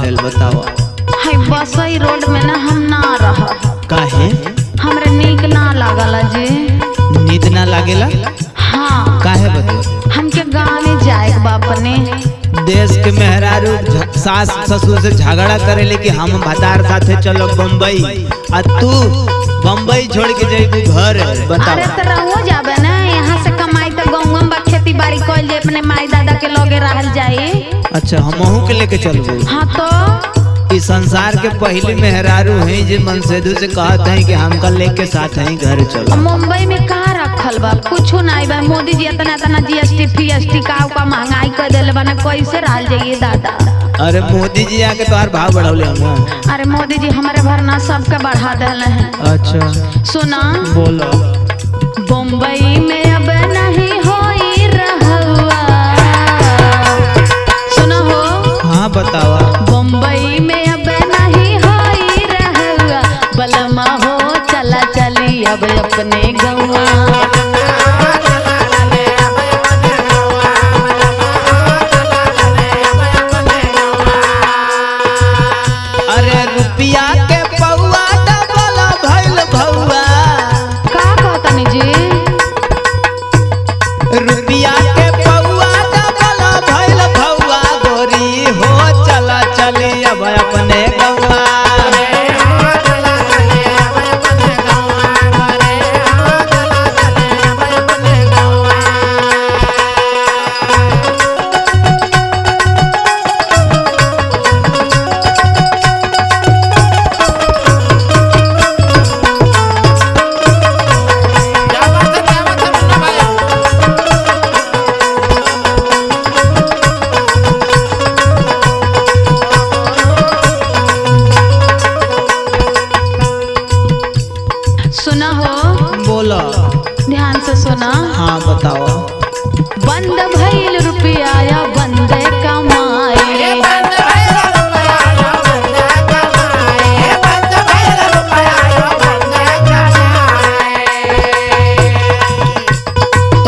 भइल बताओ। हाय बसई रोड में ना हम ना रह। काहे? हमरे नीक ना लागला जी। नींद ना लागेला? हाँ। काहे बता? हमके गाँव में जाए बाप ने। देश के मेहरारू सास ससुर से झगड़ा करेले कि हम भतार साथे चलो बम्बई, आ तू बम्बई छोड़ के जाइबू घर। बताओ। अरे तो रहो जाबे ना, यहाँ से कमाई तो गाँव में खेती बाड़ी कइल जे अपने माई दादा के लगे रहल जाए। अच्छा हमहू के लेके चलबू? हाँ तो इस संसार के पहले मेहरारू हैं जो मनसेदू से कहते हैं कि हमका लेके साथ हैं घर चलो। मुंबई में कहाँ रखल बा? कुछ नहीं बा। मोदी जी इतना इतना जीएसटी फीएसटी का महंगाई कर दिले बना, कैसे रहल जाइए दादा? अरे मोदी जी आके तोहार भाव बढ़ौले हम। अरे मोदी जी हमारे भरना सबके बढ़ा दिले हैं। अच्छा सुना बोलो। मुंबई में अब नहीं होई रहवा। सुना हो? हाँ बतावा। मुंबई में अब नहीं होई रहवा, बलमा हो चला चली अब अपने गौवा। अरे रुपया के पौआ डबल भइल भौआ। का कहतनी जी? रुपया के पौआ डबल भइल भौआ, गोरी हो चला चली अब अपने गौआ। सुना हो? बोलो। ध्यान से सुना। हाँ बताओ। बंद भइल रुपया या बंद कमाए।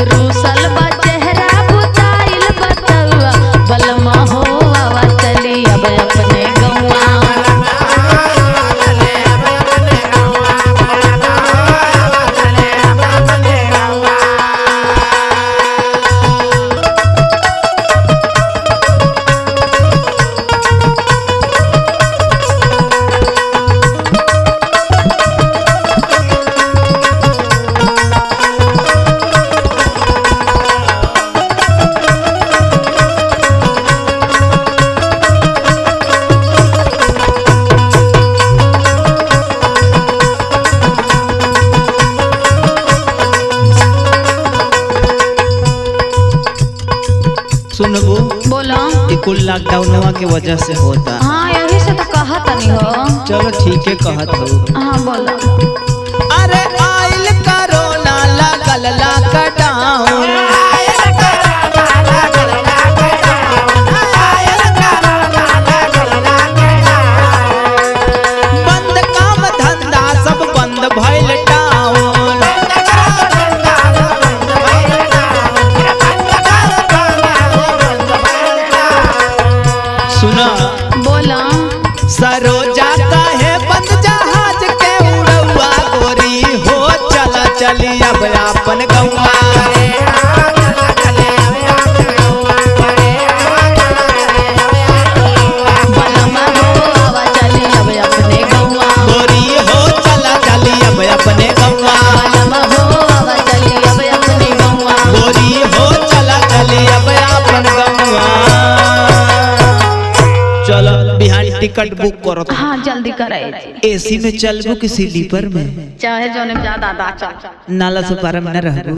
रूसल बा चेहरा बुताइल बतवा, बलमा हो आवा चली अब अपने गौवा। सुनबू? बोलो। ये कुल लॉकडाउनवा के वजह से होता। हाँ यही से तो कहत नहीं हो। चलो ठीक है कहत हो। हाँ बोलो। अरे आइल कोरोना लगल लॉकडाउन, बंद काम धंधा सब बंद भइल टाउन। सुना? बोलो। सरोजा काहे बंद जहाज के उड़ौआ, गोरी हो चला चली अब अपन गौआ। बलमा हो आवा चली अब अपने गौवा। गोरी हो चला चली अब अपने गौआ। बलमा हो आवा चली अब अपने गौवा। गोरी हो चला चली अब अपन गौआ। चलो बिहान टिकट बुक करो। हाँ जल्दी करे। एसी में चलबू कि स्लीपर में? चाहे जो ने ज्यादा चल। नाला सुपारा में न रहबू?